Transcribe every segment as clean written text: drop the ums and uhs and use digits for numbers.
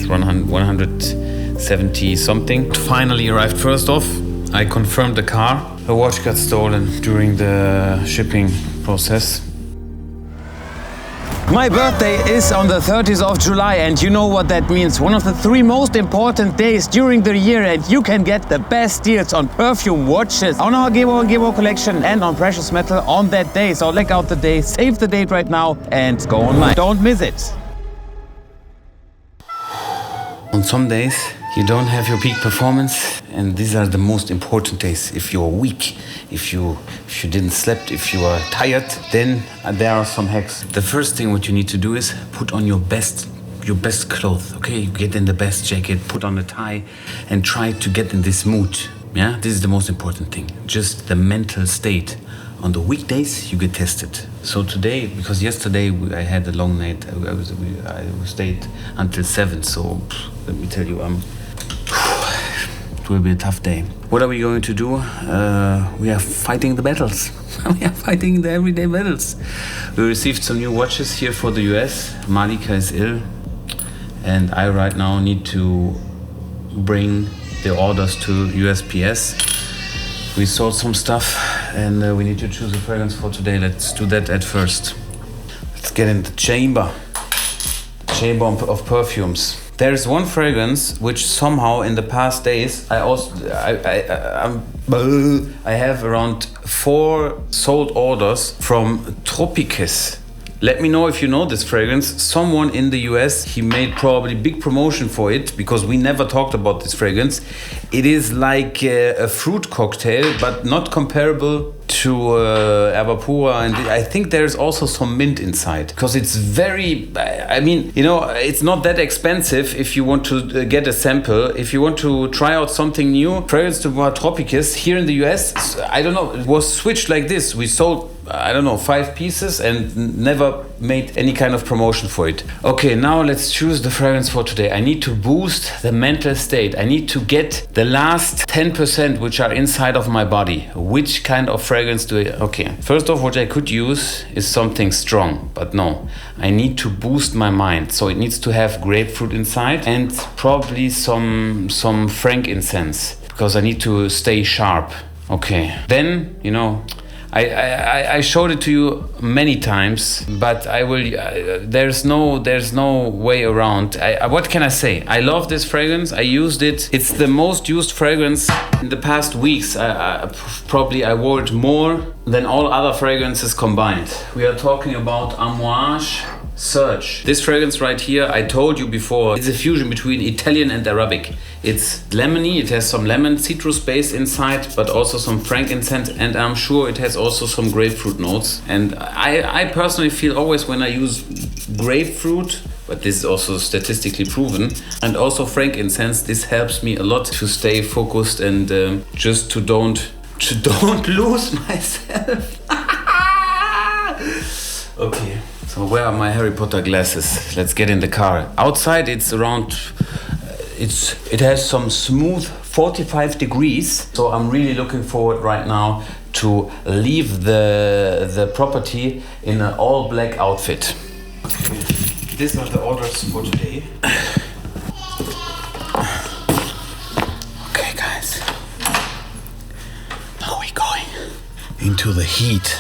170 something. Finally arrived. First off, I confirmed the car. The watch got stolen during the shipping process. My birthday is on the 30th of July, and you know what that means. One of the 3 most important days during the year, and you can get the best deals on perfume, watches, on our Gebauer collection and on precious metal on that day. So check out the day, save the date right now and go online. Don't miss it. On some days you don't have your peak performance, and these are the most important days. If you're weak, if you didn't sleep, if you are tired, then there are some hacks. The first thing what you need to do is put on your best clothes. Okay, you get in the best jacket, put on a tie, and try to get in this mood. Yeah, this is the most important thing. Just the mental state. On the weekdays you get tested. So today, because yesterday I had a long night, I stayed until 7. So let me tell you, it will be a tough day. What are we going to do? We are fighting the battles. We are fighting the everyday battles. We received some new watches here for the US. Malika is ill, and I right now need to bring the orders to USPS. We sold some stuff, and we need to choose a fragrance for today. Let's do that at first. Let's get in the chamber of perfumes. There is one fragrance which somehow in the past days I have around 4 sold orders from Tropicus. Let me know if you know this fragrance. Someone in the US, he made probably big promotion for it because we never talked about this fragrance. It is like a fruit cocktail, but not comparable to Erba Pura, and I think there's also some mint inside because it's very, I mean, you know, it's not that expensive if you want to get a sample. If you want to try out something new, fragrance de Bois Tropicus here in the US, I don't know, it was switched like this. We sold, I don't know, 5 pieces and never made any kind of promotion for it. Okay, now let's choose the fragrance for today. I need to boost the mental state. I need to get the last 10% which are inside of my body. Which kind of fragrance do I... Okay, first off, what I could use is something strong, but no. I need to boost my mind. So it needs to have grapefruit inside and probably some frankincense because I need to stay sharp. Okay, then, you know, I showed it to you many times, but I will. There's no way around. What can I say? I love this fragrance. I used it. It's the most used fragrance in the past weeks. Probably I wore it more than all other fragrances combined. We are talking about Amouage Search. This fragrance right here, I told you before, it's a fusion between Italian and Arabic. It's lemony, it has some lemon citrus base inside, but also some frankincense, and I'm sure it has also some grapefruit notes. And I personally feel always when I use grapefruit, but this is also statistically proven, and also frankincense, this helps me a lot to stay focused and just to don't lose myself. Okay. So where are my Harry Potter glasses? Let's get in the car. Outside it's around, it has some smooth 45 degrees. So I'm really looking forward right now to leave the property in an all black outfit. Okay. These are the orders for today. Okay guys, now we're going into the heat.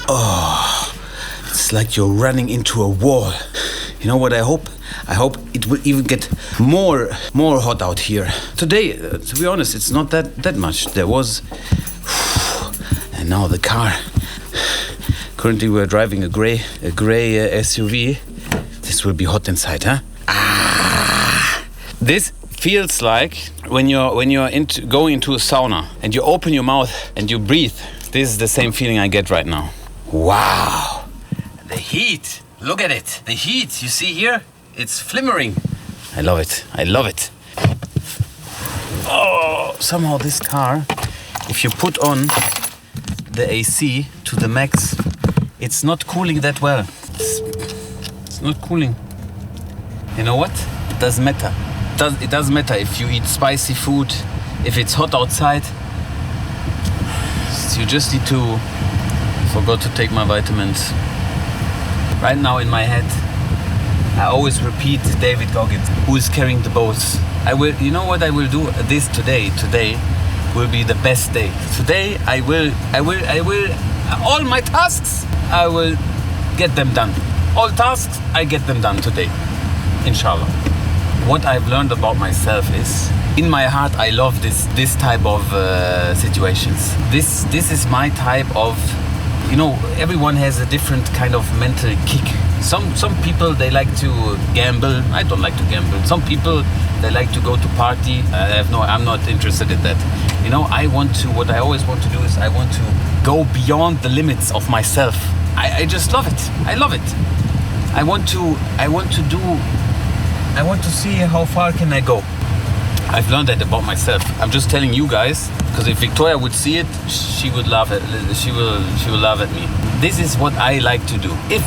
Oh, it's like you're running into a wall. You know what I hope? I hope it will even get more hot out here. Today, to be honest, it's not that much. There was... And now the car. Currently we're driving a gray SUV. This will be hot inside, huh? This feels like when you're going into a sauna and you open your mouth and you breathe. This is the same feeling I get right now. Wow, the heat, look at it. The heat, you see here, it's flimmering. I love it, I love it. Oh, somehow this car, if you put on the AC to the max, it's not cooling that well. It's not cooling. You know what? It doesn't matter. It doesn't matter if you eat spicy food, if it's hot outside. You just need to... Forgot to take my vitamins. Right now in my head, I always repeat David Goggins, who is carrying the boats. I will, you know what I will do? Today will be the best day. Today I will, all my tasks, I will get them done. All tasks, I get them done today, inshallah. What I've learned about myself is, in my heart, I love this type of situations. This is my type of, everyone has a different kind of mental kick. Some people, they like to gamble. I don't like to gamble. Some people, they like to go to party. I'm not interested in that. What I always want to do is I want to go beyond the limits of myself. I just love it. I love it. I want to see how far can I go. I've learned that about myself. I'm just telling you guys, because if Victoria would see it, she would laugh at. She will laugh at me. This is what I like to do. If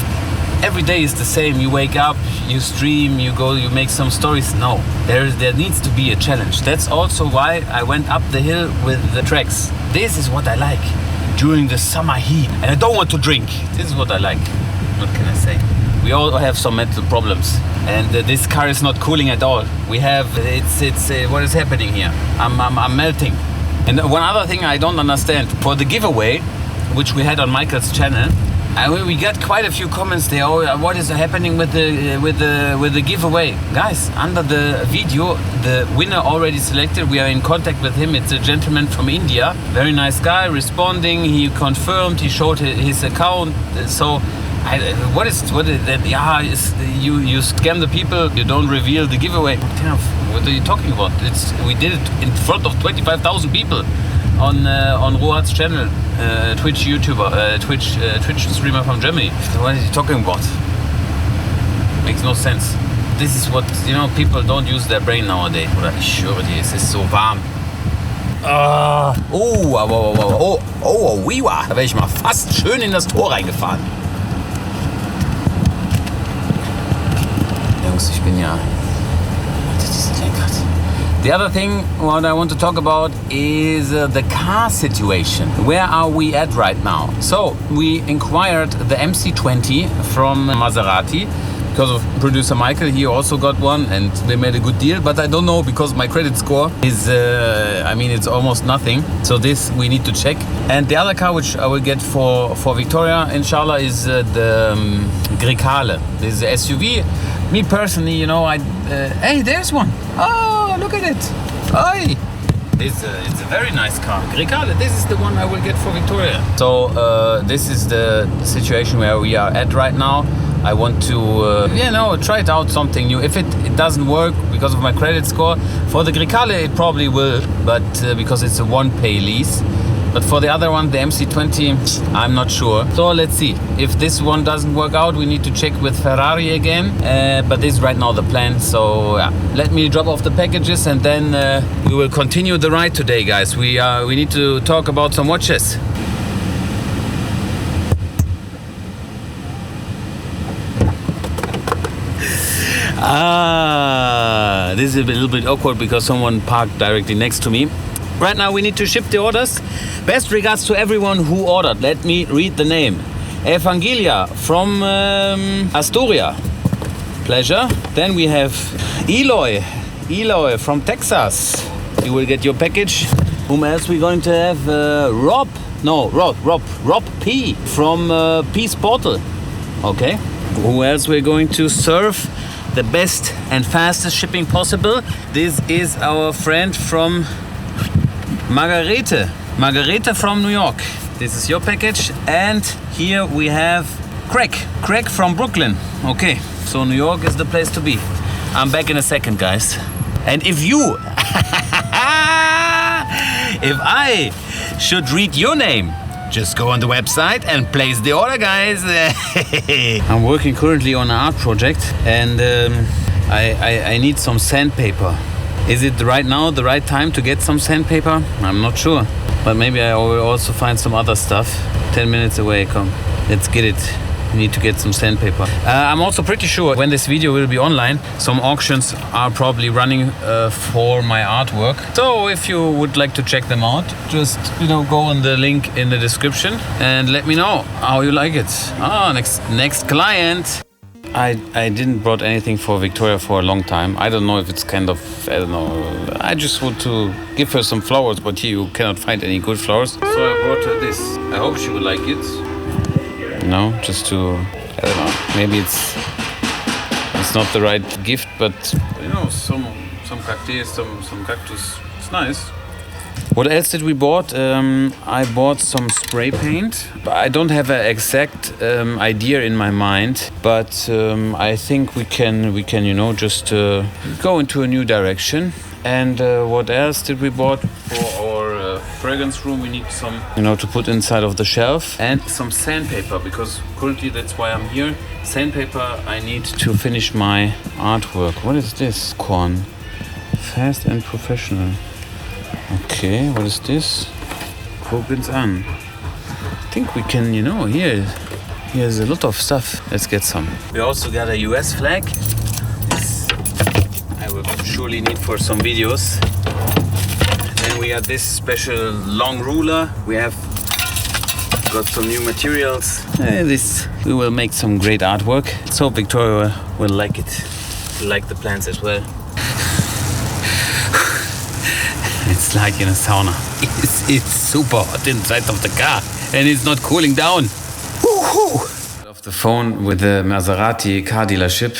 every day is the same, you wake up, you stream, you go, you make some stories. No, there needs to be a challenge. That's also why I went up the hill with the tracks. This is what I like during the summer heat, and I don't want to drink. This is what I like. What can I say? We all have some mental problems, and this car is not cooling at all. It's what is happening here? I'm melting. And one other thing I don't understand, for the giveaway, which we had on Michael's channel, we got quite a few comments there. Oh, what is happening with the giveaway? Guys, under the video, the winner already selected. We are in contact with him. It's a gentleman from India, very nice guy, responding. He confirmed. He showed his account. So. What is that? Yeah, you scam the people. You don't reveal the giveaway. What are you talking about? We did it in front of 25,000 people on Rohat's channel, Twitch YouTuber, Twitch streamer from Germany. What is he talking about? Makes no sense. This is what people don't use their brain nowadays. Oder ich schwöre dir, es ist so warm. Da wäre ich mal fast schön in das Tor reingefahren. Ich bin ja... The other thing what I want to talk about is the car situation. Where are we at right now? So we inquired the MC20 from Maserati because of producer Michael. He also got one and they made a good deal, but I don't know because my credit score is it's almost nothing. So this we need to check. And the other car which I will get for Victoria inshallah is the Grecale. This is the SUV. Me personally, hey, there's one. Oh, look at it. Hey. It's a very nice car. Grecale, this is the one I will get for Victoria. So this is the situation where we are at right now. I want to, try it out something new. If it doesn't work because of my credit score, for the Grecale it probably will, but because it's a one-pay lease. But for the other one, the MC20, I'm not sure. So let's see. If this one doesn't work out, we need to check with Ferrari again. But this is right now the plan. So let me drop off the packages and then we will continue the ride today, guys. We need to talk about some watches. This is a little bit awkward because someone parked directly next to me. Right now we need to ship the orders. Best regards to everyone who ordered. Let me read the name. Evangelia from Astoria. Pleasure. Then we have Eloy from Texas. You will get your package. Whom else we going to have? Rob P from Peace Portal. Okay. Who else we're going to serve? The best and fastest shipping possible. This is our friend from Margarete from New York. This is your package. And here we have Craig from Brooklyn. Okay, so New York is the place to be. I'm back in a second, guys. And if I should read your name, just go on the website and place the order, guys. I'm working currently on an art project and I need some sandpaper. Is it right now the right time to get some sandpaper? I'm not sure. But maybe I will also find some other stuff. 10 minutes away, come. Let's get it. We need to get some sandpaper. I'm also pretty sure when this video will be online, some auctions are probably running for my artwork. So if you would like to check them out, just go on the link in the description and let me know how you like it. Next client. I didn't brought anything for Victoria for a long time. I don't know if it's kind of, I don't know. I just want to give her some flowers, but here you cannot find any good flowers. So I brought her this. I hope she will like it. No, just to, I don't know. Maybe it's not the right gift, but you know, some cactus, some cactus. It's nice. What else did we bought? I bought some spray paint. I don't have an exact idea in my mind, but I think we can you know, just go into a new direction. And what else did we bought for our fragrance room? We need some, you know, to put inside of the shelf, and some sandpaper, because currently that's why I'm here. Sandpaper I need to finish my artwork. What is this? Corn. Fast and professional. Okay, what is this? Guck's an. I think we can, you know, here's a lot of stuff. Let's get some. We also got a US flag. This I will surely need for some videos. Then we got this special long ruler. We have got some new materials. We will make some great artwork. So Victoria will like it. Like the plants as well. It's like in a sauna. It's super hot inside of the car, and it's not cooling down. Off the phone with the Maserati car dealership.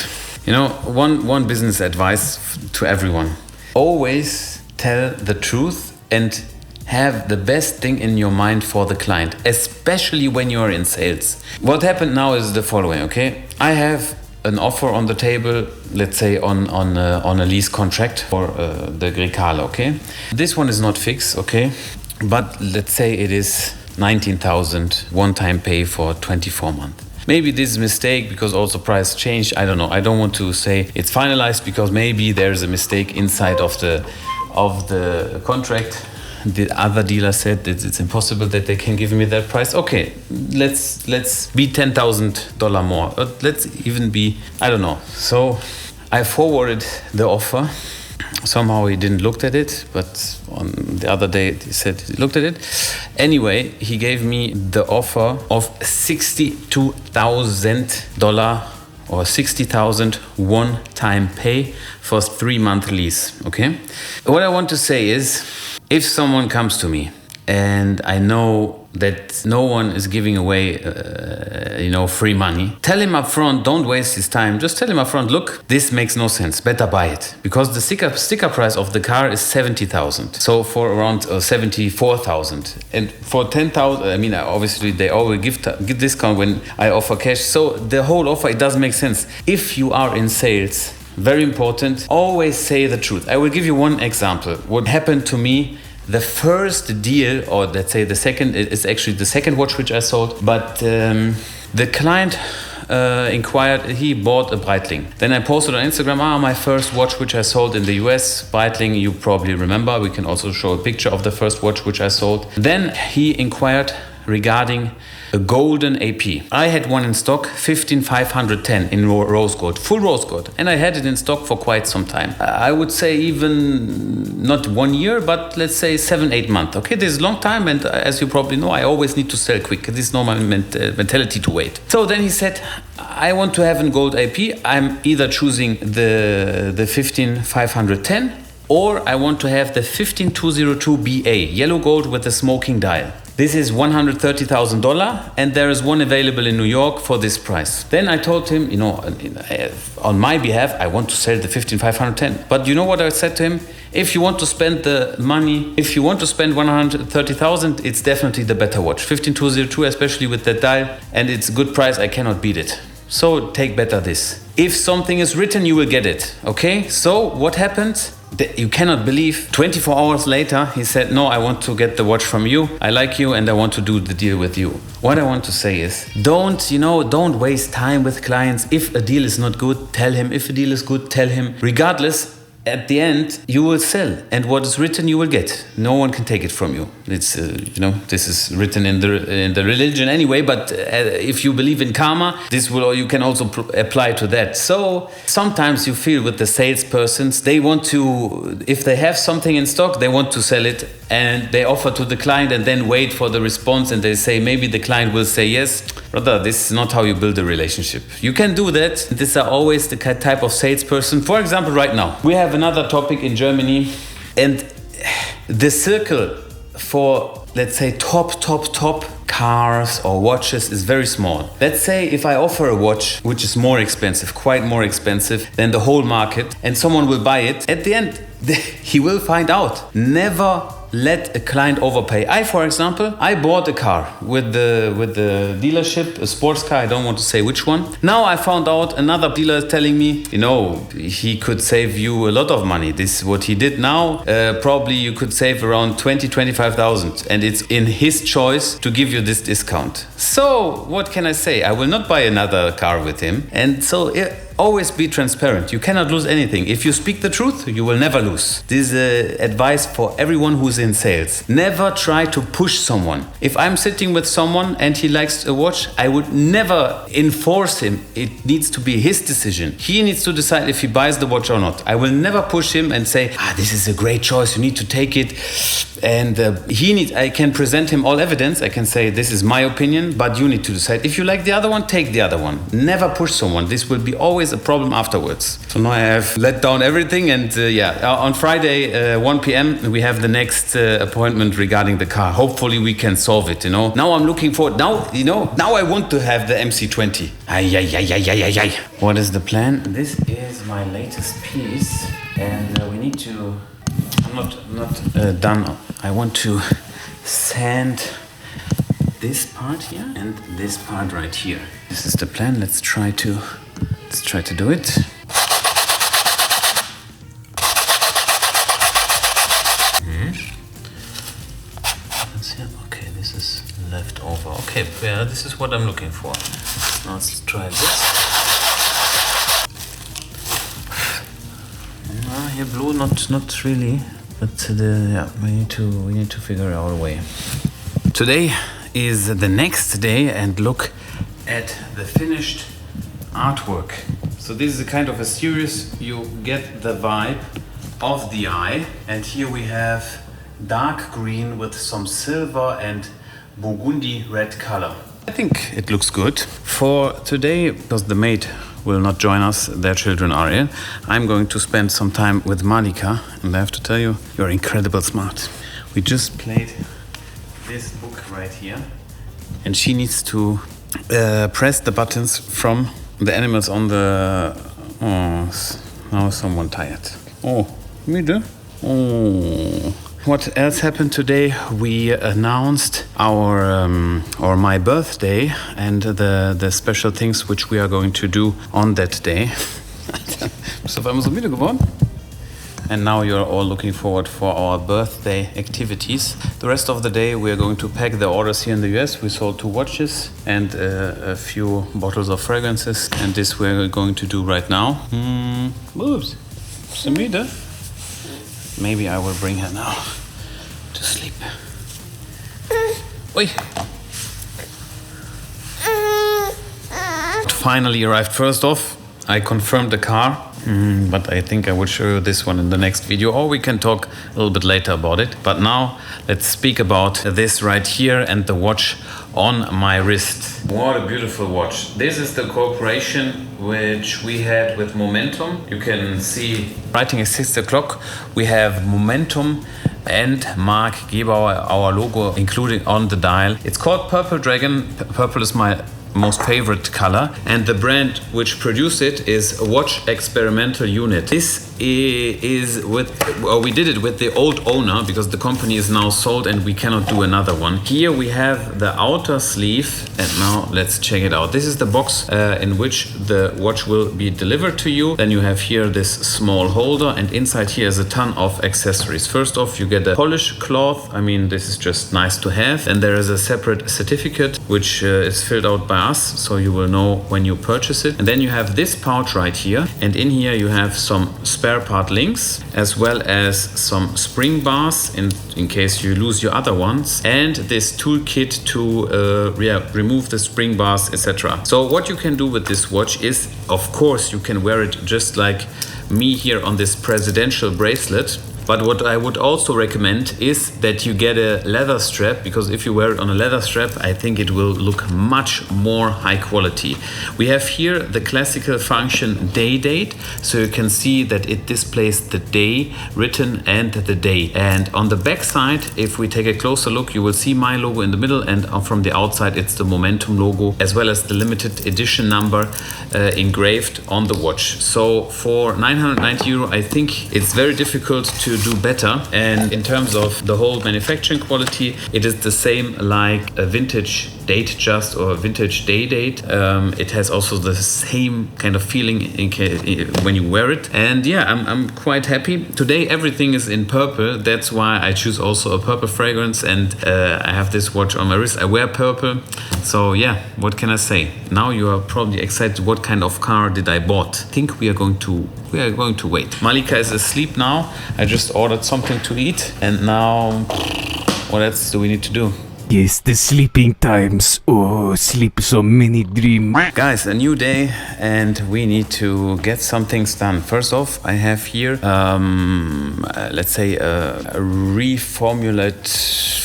You know, one business advice to everyone: always tell the truth and have the best thing in your mind for the client, especially when you're in sales. What happened now is the following. Okay, I have an offer on the table, let's say on a lease contract for the Grecale, okay? This one is not fixed, okay? But let's say it is 19,000 one-time pay for 24 months. Maybe this is a mistake because also price changed. I don't know. I don't want to say it's finalized because maybe there's a mistake inside of the contract. The other dealer said that it's impossible that they can give me that price. Okay, let's be $10,000 more. Let's even be, I don't know. So I forwarded the offer. Somehow he didn't look at it, but on the other day he said he looked at it. Anyway, he gave me the offer of $62,000 or $60,000 one-time pay for 3-month lease. Okay. What I want to say is, if someone comes to me and I know that no one is giving away, free money, tell him up front, don't waste his time. Just tell him up front, look, this makes no sense. Better buy it. Because the sticker price of the car is 70,000. So for around 74,000. And for 10,000, I mean, obviously they always give discount when I offer cash. So the whole offer, it doesn't make sense. If you are in sales, very important, always say the truth. I will give you one example. What happened to me, the first deal, or let's say the second, is actually the second watch which I sold, but the client inquired, he bought a Breitling. Then I posted on Instagram, my first watch which I sold in the US, Breitling, you probably remember. We can also show a picture of the first watch which I sold. Then he inquired regarding a golden AP. I had one in stock, 15510 in rose gold, full rose gold, and I had it in stock for quite some time. I would say even not 1 year, but let's say 7-8 months. Okay, this is a long time, and as you probably know, I always need to sell quick. This is not my mentality to wait. So then he said, I want to have a gold AP. I'm either choosing the 15510 or I want to have the 15202 BA, yellow gold with a smoking dial. This is $130,000 and there is one available in New York for this price. Then I told him, on my behalf, I want to sell the 15510. But you know what I said to him? If you want to spend the money, if you want to spend 130,000, it's definitely the better watch. 15202, especially with that dial, and it's a good price, I cannot beat it. So take better this. If something is written, you will get it, okay? So what happened? You cannot believe, 24 hours later, he said, no, I want to get the watch from you. I like you and I want to do the deal with you. What I want to say is, don't waste time with clients. If a deal is not good, tell him. If a deal is good, tell him. Regardless, at the end, you will sell, and what is written, you will get. No one can take it from you. It's this is written in the religion anyway. But if you believe in karma, you can also apply to that. So sometimes you feel with the salespersons, they want to, if they have something in stock, they want to sell it, and they offer to the client, and then wait for the response, and they say maybe the client will say yes. Brother, this is not how you build a relationship. You can do that. These are always the type of salesperson. For example, right now, we have another topic in Germany, and the circle for, let's say, top cars or watches is very small. Let's say if I offer a watch which is more expensive, quite more expensive than the whole market, and someone will buy it, at the end he will find out. Never let a client overpay. For example, I bought a car with the dealership, a sports car, I don't want to say which one. Now I found out another dealer is telling me, he could save you a lot of money. This is what he did now. Probably you could save around 25,000, and it's in his choice to give you this discount. So what can I say? I will not buy another car with him. And so always be transparent. You cannot lose anything. If you speak the truth, you will never lose. This is advice for everyone who's in sales. Never try to push someone. If I'm sitting with someone and he likes a watch, I would never enforce him. It needs to be his decision. He needs to decide if he buys the watch or not. I will never push him and say, this is a great choice, you need to take it. And I can present him all evidence. I can say, this is my opinion, but you need to decide. If you like the other one, take the other one. Never push someone. This will be always a problem afterwards. So now I have let down everything, and on Friday 1 p.m. we have the next appointment regarding the car. Hopefully we can solve it. Now I'm looking forward. Now I want to have the MC20. What is the plan? This is my latest piece, and we need to. I'm not done. I want to sand this part here and this part right here. This is the plan. Let's try to do it. Let's see. Okay, this is left over. Okay, yeah, this is what I'm looking for. Now let's try this. Here blue, not really, but we need to figure out a way. Today is the next day, and look at the finished artwork. So this is a kind of a series. You get the vibe of the eye, and here we have dark green with some silver and burgundy red color. I think it looks good. For today, because the maid will not join us, their children are ill, I'm going to spend some time with Malika, and I have to tell you, you're incredible smart. We just played this book right here, and she needs to press the buttons from the animals on the... now someone tired. Müde? What else happened today? We announced my birthday and the special things which we are going to do on that day. Bist du auf einmal so müde geworden? And now you're all looking forward for our birthday activities. The rest of the day we are going to pack the orders here in the US. We sold 2 watches and a few bottles of fragrances, and this we're going to do right now. Boobs, bist du müde? Maybe I will bring her now to sleep. Oi. Finally arrived. First off, I confirmed the car, but I think I will show you this one in the next video, or we can talk a little bit later about it. But now let's speak about this right here and the watch on my wrist. What a beautiful watch. This is the cooperation which we had with Momentum. You can see writing at 6 o'clock we have Momentum and Marc Gebauer, our logo, including on the dial. It's called Purple Dragon. Purple is my most favorite color, and the brand which produced it is Watch Experimental Unit. This is we did it with the old owner because the company is now sold and we cannot do another one. Here we have the outer sleeve, and now let's check it out. This is the box in which the watch will be delivered to you. Then you have here this small holder, and inside here is a ton of accessories. First off, you get a polish cloth. I mean, this is just nice to have. And there is a separate certificate which is filled out by us, so you will know when you purchase it. And then you have this pouch right here, and in here you have some spare part links as well as some spring bars in case you lose your other ones, and this toolkit to remove the spring bars, etc. So what you can do with this watch is, of course, you can wear it just like me here on this presidential bracelet, But what I would also recommend is that you get a leather strap, because if you wear it on a leather strap, I think it will look much more high quality. We have here the classical function day date, so you can see that it displays the day written and the day. And on the back side, if we take a closer look, you will see my logo in the middle, and from the outside it's the Momentum logo as well as the limited edition number engraved on the watch. So for 990 euro, I think it's very difficult to do better. And in terms of the whole manufacturing quality, it is the same like a vintage date just or a vintage day date. It has also the same kind of feeling when you wear it. And yeah, I'm quite happy. Today everything is in purple. That's why I choose also a purple fragrance, and I have this watch on my wrist. I wear purple. So yeah, what can I say? Now you are probably excited, what kind of car did I bought? I think we are going to wait. Malika is asleep now. I just ordered something to eat, and now what else do we need to do? Yes, the sleeping times. Oh, sleep so many dreams. Guys, a new day, and we need to get some things done. First off, I have here, let's say a reformulate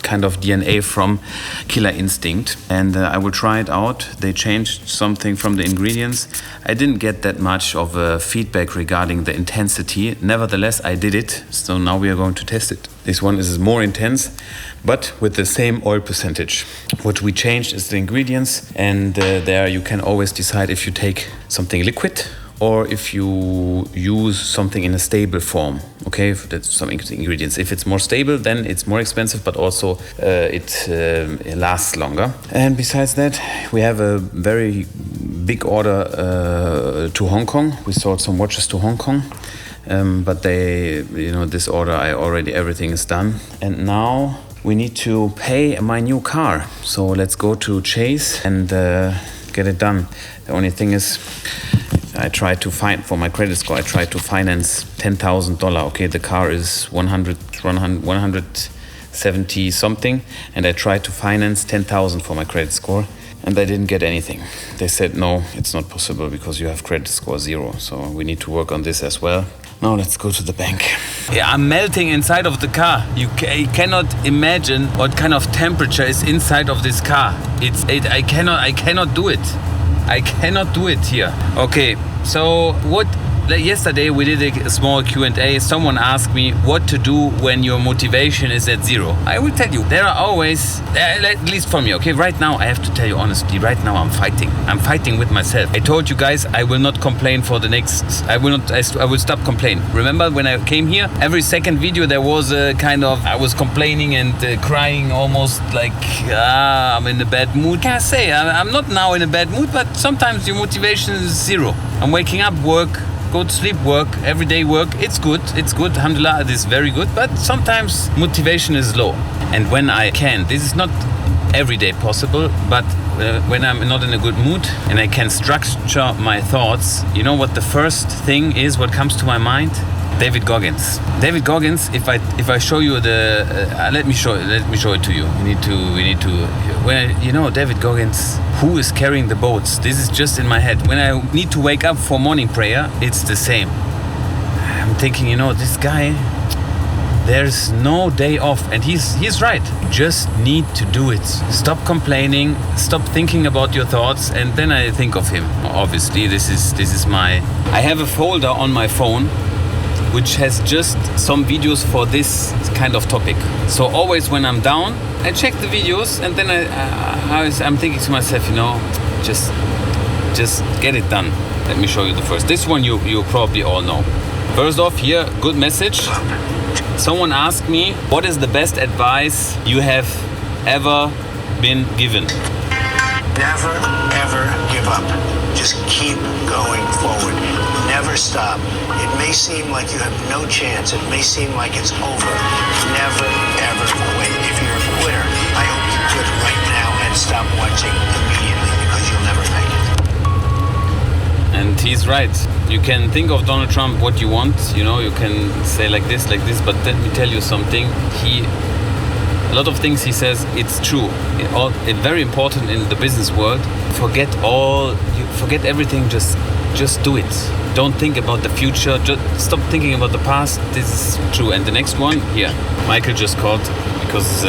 kind of DNA from Killer Instinct, and I will try it out. They changed something from the ingredients. I didn't get that much of feedback regarding the intensity. Nevertheless, I did it, so now we are going to test it. This one is more intense, but with the same oil percentage. What we changed is the ingredients, and there you can always decide if you take something liquid or if you use something in a stable form. Okay, that's some ingredients. If it's more stable, then it's more expensive, but also it lasts longer. And besides that, we have a very big order to Hong Kong. We sold some watches to Hong Kong, but they, this order, everything is done. And now we need to pay my new car. So let's go to Chase and get it done. The only thing is, I tried to find for my credit score. I tried to finance $10,000. Okay, the car is 170 something, and I tried to finance 10,000 for my credit score, and I didn't get anything. They said no, it's not possible because you have credit score 0. So we need to work on this as well. Now let's go to the bank. Yeah, I'm melting inside of the car. You cannot imagine what kind of temperature is inside of this car. I cannot do it. I cannot do it here. Okay, so yesterday we did a small Q&A. Someone asked me what to do when your motivation is at 0. I will tell you, there are always, at least for me, okay, right now I have to tell you honestly, right now I'm fighting. I'm fighting with myself. I told you guys I will not complain for the next, I will stop complaining. Remember when I came here, every second video there was a kind of, I was complaining and crying almost like, I'm in a bad mood. Can I say, I'm not now in a bad mood, but sometimes your motivation is 0. I'm waking up, work, go to sleep, work, everyday work. It's good, alhamdulillah, it is very good, but sometimes motivation is low. And when I can, this is not every day possible, but when I'm not in a good mood and I can structure my thoughts, you know what the first thing is, what comes to my mind? David Goggins. David Goggins, if I show you the, let me show it to you. We need to, when David Goggins, who is carrying the boats? This is just in my head. When I need to wake up for morning prayer, it's the same. I'm thinking, this guy, there's no day off, and he's right. You just need to do it. Stop complaining, stop thinking about your thoughts, and then I think of him. Obviously, this is I have a folder on my phone which has just some videos for this kind of topic. So always when I'm down, I check the videos, and then I'm thinking to myself, just get it done. Let me show you the first. This one you probably all know. First off, here, good message. Someone asked me, what is the best advice you have ever been given? Never, ever give up. Just keep going forward. Never stop. It may seem like you have no chance. It may seem like it's over. Never, ever quit. If you're a quitter, I hope you quit right now and stop watching immediately, because you'll never make it. And he's right. You can think of Donald Trump what you want. You can say like this, but let me tell you something. A lot of things he says, it's true. It's very important in the business world. Forget everything, just do it. Don't think about the future. Just stop thinking about the past. This is true. And the next one, here, Michael just called because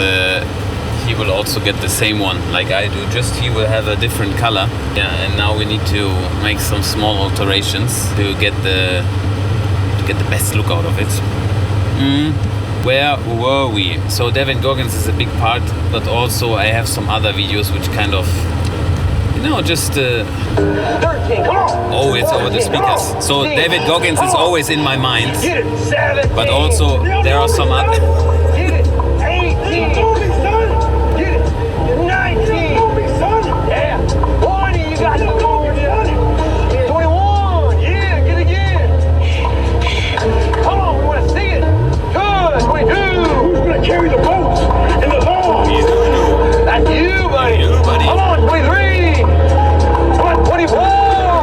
he will also get the same one like I do. Just he will have a different color. Yeah, and now we need to make some small alterations to get the best look out of it. Where were we? So David Goggins is a big part, but also I have some other videos which kind of, just 13, come on. always over the speakers. So David Goggins is always in my mind, Get it, 17. but also there are some other. Get it, 18. Get it, 19. Yeah, 20, you got the Lord. 21, yeah, get it again. Come on, we want to see it. Good, 22. Who's going to carry the boats and the lawn? That's you, buddy. You, buddy. Come on, 23. 24.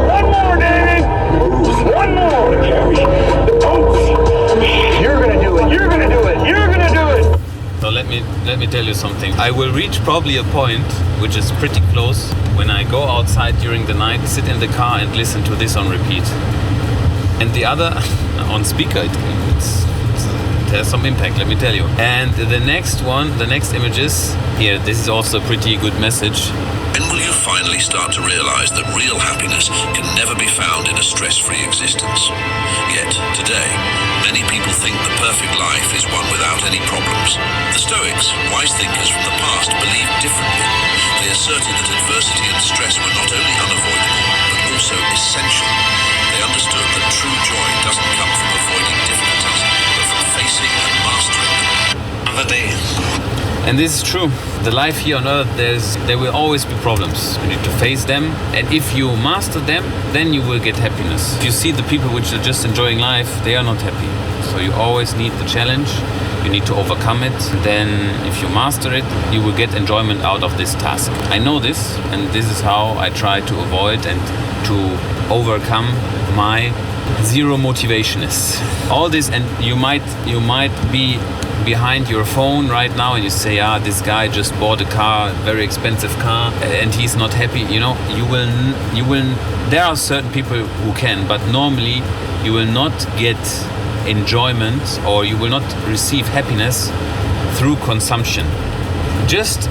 One more, David. One more. Carry the boats. You're going to do it. You're going to do it. You're going to do it. So let me tell you something. I will reach probably a point which is pretty close when I go outside during the night, sit in the car and listen to this on repeat. And the other on speaker, it has some impact, let me tell you. And the next one, the next images, here, this is also a pretty good message. When will you finally start to realize that real happiness can never be found in a stress-free existence? Yet, today, many people think the perfect life is one without any problems. The Stoics, wise thinkers from the past, believed differently. They asserted that adversity and stress were not only unavoidable, but also essential. They understood that true joy doesn't come from avoiding difficulties, but from facing and mastering them. Another day. And this is true. The life here on earth, there will always be problems. You need to face them, and if you master them, then you will get happiness. If you see the people which are just enjoying life, they are not happy. So you always need the challenge. You need to overcome it. Then, if you master it, you will get enjoyment out of this task. I know this, and this is how I try to avoid and to overcome my zero motivationness. All this, and you might be behind your phone right now and you say, this guy just bought a car, very expensive car, and he's not happy. You will there are certain people who can, but normally you will not get enjoyment or you will not receive happiness through consumption. Just,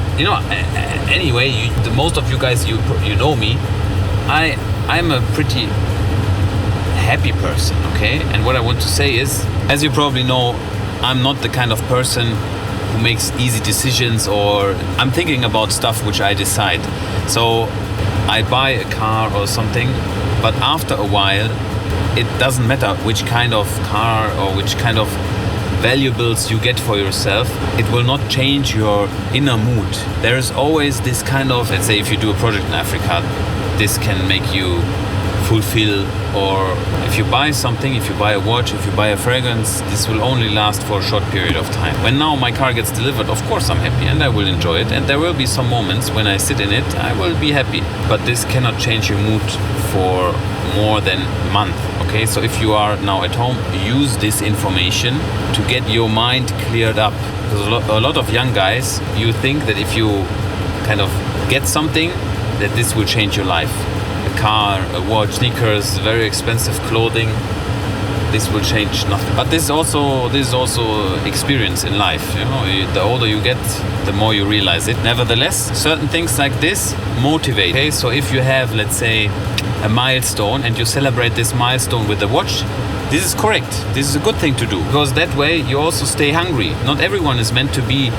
anyway, most of you guys, you know me, I'm a pretty happy person, okay? And what I want to say is, as you probably know, I'm not the kind of person who makes easy decisions, or I'm thinking about stuff which I decide. So I buy a car or something, but after a while, it doesn't matter which kind of car or which kind of valuables you get for yourself, it will not change your inner mood. There is always this kind of, let's say if you do a project in Africa, this can make you fulfill, or if you buy something, if you buy a watch, if you buy a fragrance, this will only last for a short period of time. When now my car gets delivered, of course I'm happy and I will enjoy it, and there will be some moments when I sit in it, I will be happy. But this cannot change your mood for more than a month, okay? So if you are now at home, use this information to get your mind cleared up. Because a lot of young guys, you think that if you kind of get something, that this will change your life. A car, a watch, sneakers, very expensive clothing, this will change nothing. But this is also experience in life. The older you get, the more you realize it. Nevertheless, certain things like this motivate. Okay, so if you have, let's say, a milestone and you celebrate this milestone with a watch, this is correct. This is a good thing to do, because that way you also stay hungry. Not everyone is meant to be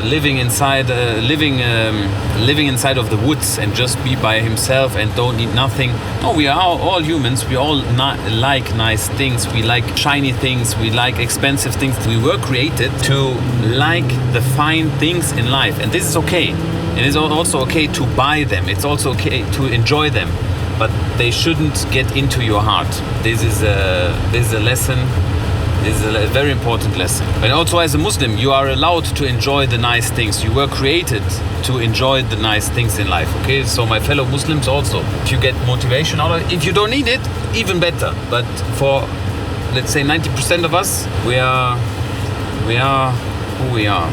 living inside of the woods and just be by himself and don't need nothing. No, we are all humans. We all like nice things. We like shiny things. We like expensive things. We were created to like the fine things in life, and this is okay. It is also okay to buy them. It's also okay to enjoy them, but they shouldn't get into your heart. This is a lesson. This is a very important lesson. And also as a Muslim, you are allowed to enjoy the nice things. You were created to enjoy the nice things in life, okay? So my fellow Muslims also, if you get motivation out of it, if you don't need it, even better. But for, let's say 90% of us, we are who we are.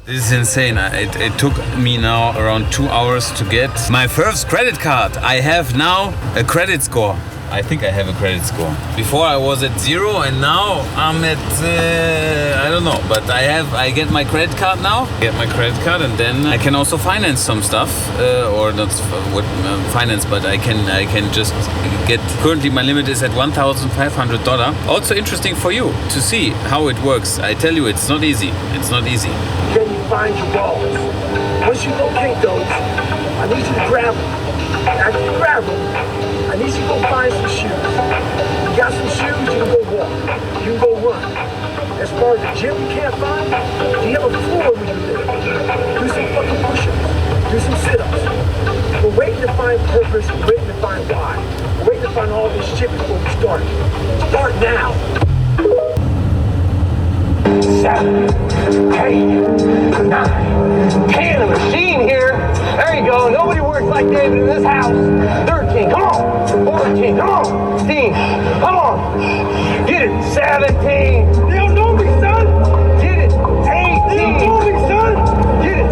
This is insane. It took me now around 2 hours to get my first credit card. I have now a credit score. I think I have a credit score. Before I was at 0 and now I'm at, I don't know, but I get my credit card now. Get my credit card and then I can also finance some stuff, or not finance, but I can just get, currently my limit is at $1,500. Also interesting for you to see how it works. I tell you, it's not easy. It's not easy. Can you find your balls? Once you locate those, I need you to grab them. After you grab them, I need you to go find some shoes. You got some shoes, you can go walk. You can go run. As far as the gym you can't find, do you have a floor where you live? Do some fucking push-ups. Do some sit-ups. We're waiting to find purpose. We're waiting to find why. We're waiting to find all this shit before we start. Start now. 7, 8, 9, 10. A machine here. There you go. Nobody works like David in this house. 13. Come on. 14. Come on. 16. Come on. Get it. 17. You don't know me, son. Get it. 18. You don't know me, son. Get it.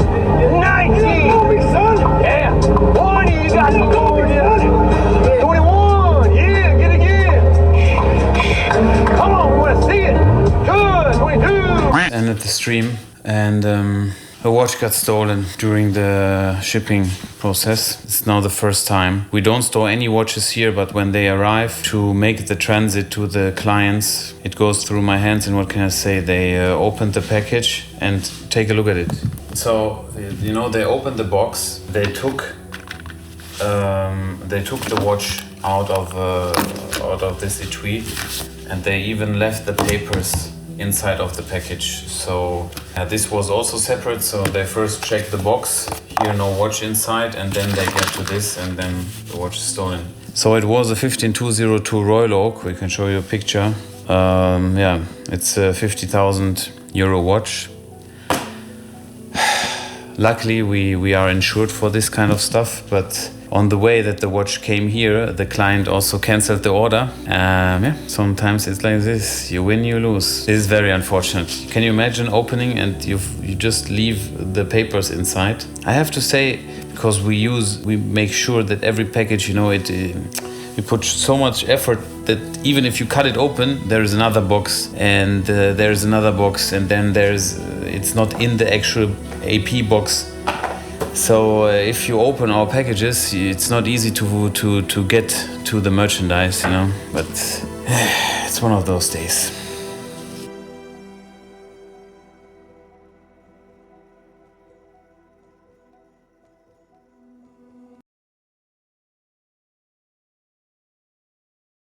19. You don't know me, son. Yeah. 20. You got some more. 21. Yeah. Get it again. Come on. We want to see it. Good. 22. Ended the stream and a watch got stolen during the shipping process. It's now the first time. We don't store any watches here, but when they arrive to make the transit to the clients, it goes through my hands, and what can I say? They opened the package and take a look at it. So, you know, they opened the box, they took the watch out of this etui, and they even left the papers inside of the package. So this was also separate. So they first check the box, here no watch inside, and then they get to this, and then the watch is stolen. So it was a 15202 Royal Oak. We can show you a picture. Yeah, it's a 50,000 euro watch. Luckily we are insured for this kind of stuff, but on the way that the watch came here, the client also cancelled the order. Yeah, sometimes it's like this, you win, you lose. This is very unfortunate. Can you imagine opening and you just leave the papers inside? I have to say, because we make sure that every package, you know, we put so much effort that even if you cut it open, there is another box, and there's another box, and then it's not in the actual AP box. So if you open our packages, it's not easy to get to the merchandise, you know, but it's one of those days.